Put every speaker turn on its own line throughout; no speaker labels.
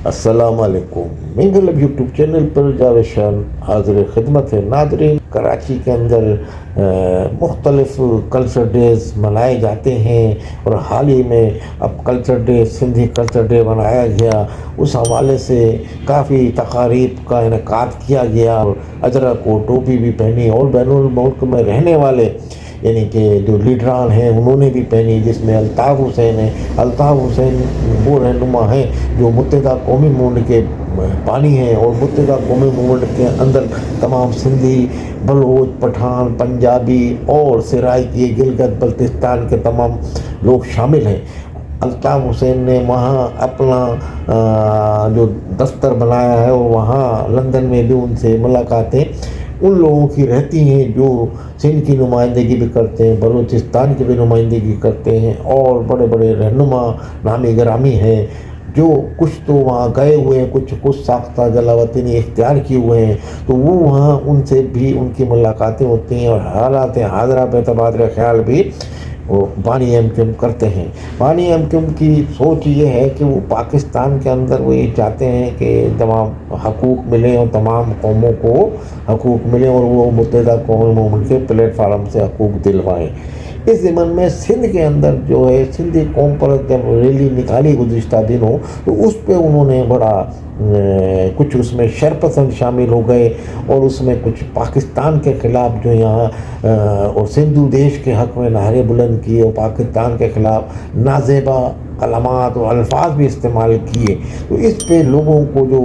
السلام علیکم. منگل یوٹیوب چینل پر جاوید شان حاضر خدمت ہے. ناظرین، کراچی کے اندر مختلف کلچر ڈیز منائے جاتے ہیں اور حال ہی میں اب culture day, Sindhi culture day منایا گیا. اس حوالے سے کافی تقاریب کا انعقاد کیا گیا اور اجرک و ٹوپی بھی پہنی اور بین الملک میں رہنے والے یعنی کہ جو لیڈران ہیں انہوں نے بھی پہنی، جس میں الطاف حسین ہیں. الطاف حسین وہ رہنما ہیں جو متحدہ قومی موومنٹ کے بانی ہیں اور متحدہ قومی موومنٹ کے اندر تمام سندھی، بلوچ، پٹھان، پنجابی اور سرائکی، گلگت بلتستان کے تمام لوگ شامل ہیں. الطاف حسین نے وہاں اپنا جو دفتر بنایا ہے اور وہاں لندن میں بھی ان سے ملاقاتیں ان لوگوں کی رہتی ہیں جو سندھ کی نمائندگی بھی کرتے ہیں، بلوچستان کی بھی نمائندگی کرتے ہیں اور بڑے بڑے رہنما نامی گرامی ہیں جو کچھ تو وہاں گئے ہوئے ہیں، کچھ ساختہ جلاوطنی اختیار کیے ہوئے ہیں. تو وہ وہاں ان سے بھی ان کی ملاقاتیں ہوتی ہیں اور حالات حاضرہ پہ تبادلہ خیال بھی وہ بانی ایم کیو ایم کرتے ہیں. بانی ایم کیو ایم کی سوچ یہ ہے کہ وہ پاکستان کے اندر وہ یہ چاہتے ہیں کہ تمام حقوق ملیں اور تمام قوموں کو حقوق ملیں اور وہ متحدہ قومی موومنٹ کے پلیٹ فارم سے حقوق دلوائیں. اس ضمن میں سندھ کے اندر جو ہے سندھی قوم پر جب ریلی نکالی گزشتہ دنوں تو اس پہ انہوں نے بڑا کچھ اس میں شرپسند شامل ہو گئے اور اس میں کچھ پاکستان کے خلاف جو یہاں اور سندھو دیش کے حق میں نعرے بلند کیے اور پاکستان کے خلاف نازیبا کلمات اور الفاظ بھی استعمال کیے. تو اس پہ لوگوں کو جو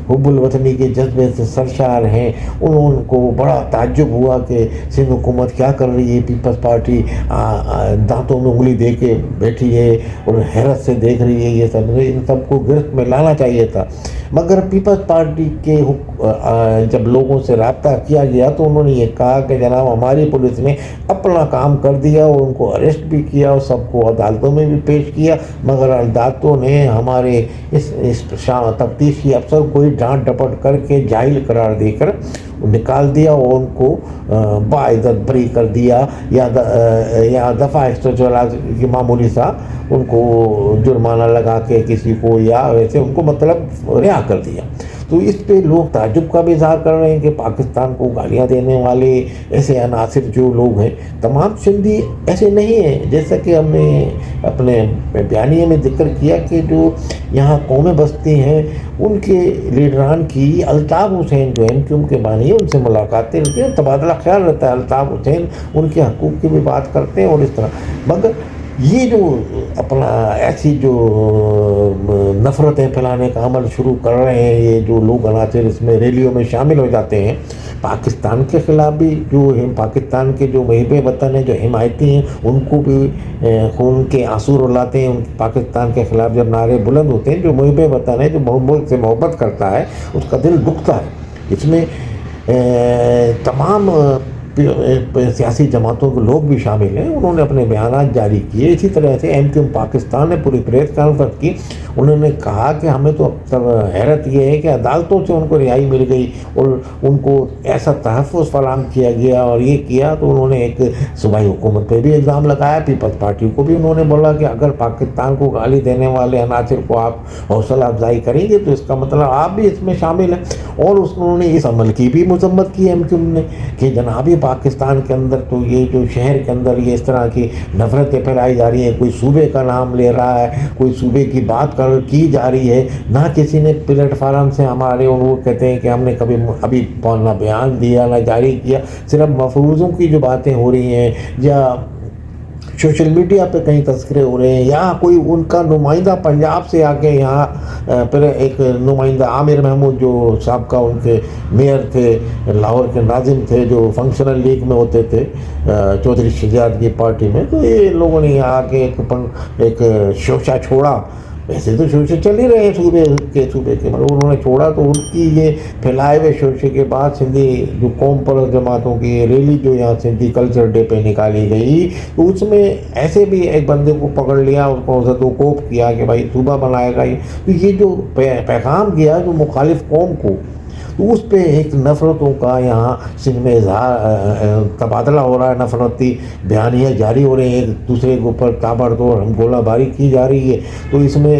حب الوطنی کے جذبے سے سرشار ہیں انہوں کو بڑا تعجب ہوا کہ سندھ حکومت کیا کر رہی ہے. پیپلز پارٹی دانتوں میں انگلی دے کے بیٹھی ہے اور حیرت سے دیکھ رہی ہے. یہ سب ان سب کو گرفت میں لانا چاہیے تھا. مگر پیپلز پارٹی کے جب لوگوں سے رابطہ کیا گیا تو انہوں نے یہ کہا کہ جناب ہماری پولیس نے اپنا کام کر دیا اور ان کو اریسٹ بھی کیا اور سب کو عدالتوں میں بھی پیش کیا، مگر عدالتوں نے ہمارے اس تفتیشی افسر کو ہی ڈانٹ ڈپٹ کر کے جاہل قرار دے کر نکال دیا اور ان کو باعزت بری کر دیا یا دفعہ 114 کی معمولی سا ان کو جرمانہ لگا کے کسی کو یا ویسے ان کو مطلب رہا کر دیا. تو اس پہ لوگ تعجب کا بھی اظہار کر رہے ہیں کہ پاکستان کو گالیاں دینے والے ایسے عناصر جو لوگ ہیں تمام سندھی ایسے نہیں ہیں. جیسا کہ ہم نے اپنے بیانیے میں ذکر کیا کہ جو یہاں قومیں بستی ہیں ان کے لیڈران کی الطاف حسین جو ایم کیو ایم کے بانی ہیں ان سے ملاقاتیں رہتی ہیں، تبادلہ خیال رہتا ہے. الطاف حسین ان کے حقوق کی بھی بات کرتے ہیں اور اس طرح. مگر یہ جو اپنا ایسی جو نفرتیں پھیلانے کا عمل شروع کر رہے ہیں یہ جو لوگ عناصر اس میں ریلیوں میں شامل ہو جاتے ہیں پاکستان کے خلاف بھی، جو پاکستان کے جو محب وطن ہیں جو حمایتی ہیں ان کو بھی خون کے آنسو رلاتے ہیں. پاکستان کے خلاف جب نعرے بلند ہوتے ہیں جو محب وطن ہے جو ملک سے محبت کرتا ہے اس کا دل دکھتا ہے. اس میں تمام سیاسی جماعتوں کے لوگ بھی شامل ہیں. انہوں نے اپنے بیانات جاری کیے. اسی طرح سے ایم کیو ایم پاکستان نے پوری پریس کانفرنس کی. انہوں نے کہا کہ ہمیں تو اب حیرت یہ ہے کہ عدالتوں سے ان کو رہائی مل گئی اور ان کو ایسا تحفظ فراہم کیا گیا اور یہ کیا. تو انہوں نے ایک صوبائی حکومت پہ بھی الزام لگایا. پیپلز پارٹی کو بھی انہوں نے بولا کہ اگر پاکستان کو گالی دینے والے عناصر کو آپ حوصلہ افزائی کریں گے تو اس کا مطلب آپ بھی اس میں شامل ہیں. اور انہوں نے اس عمل کی بھی مذمت کی ایم کیو ایم نے کہ جناب پاکستان کے اندر تو یہ جو شہر کے اندر یہ اس طرح کی نفرتیں پھیلائی جا رہی ہیں، کوئی صوبے کا نام لے رہا ہے، کوئی صوبے کی بات کی جا رہی ہے، نہ کسی نے پلیٹ فارم سے ہمارے وہ کہتے ہیں کہ ہم نے کبھی ابھی نہ بیان دیا نہ جاری کیا، صرف مفروضوں کی جو باتیں ہو رہی ہیں یا سوشل میڈیا پہ کہیں تذکرے ہو رہے ہیں یا کوئی ان کا نمائندہ پنجاب سے آ کے یہاں پھر ایک نمائندہ عامر محمود جو سابقہ ان کے میئر تھے، لاہور کے ناظم تھے، جو فنکشنل لیگ میں ہوتے تھے چودھری شجاعت کی پارٹی میں. تو یہ لوگوں نے یہاں آ کے ایک شوشہ چھوڑا. ویسے تو شوشے چل ہی رہے ہیں صوبے کے مگر انہوں نے چھوڑا. تو ان کی یہ پھیلائے ہوئے شوشے کے بعد سندھی جو قوم پرست جماعتوں کی ریلی جو یہاں سندھی کلچر ڈے پہ نکالی گئی تو اس میں ایسے بھی ایک بندے کو پکڑ لیا، اس کو زد و کوب کیا کہ بھائی صوبہ بنائے گا. تو یہ جو پیغام گیا جو مخالف قوم کو تو اس پہ ایک نفرتوں کا یہاں سندھ میں تبادلہ ہو رہا ہے. نفرتی بیانیاں جاری ہو رہے ہیں، ایک دوسرے کے اوپر تابڑ توڑ گولہ باری کی جا رہی ہے. تو اس میں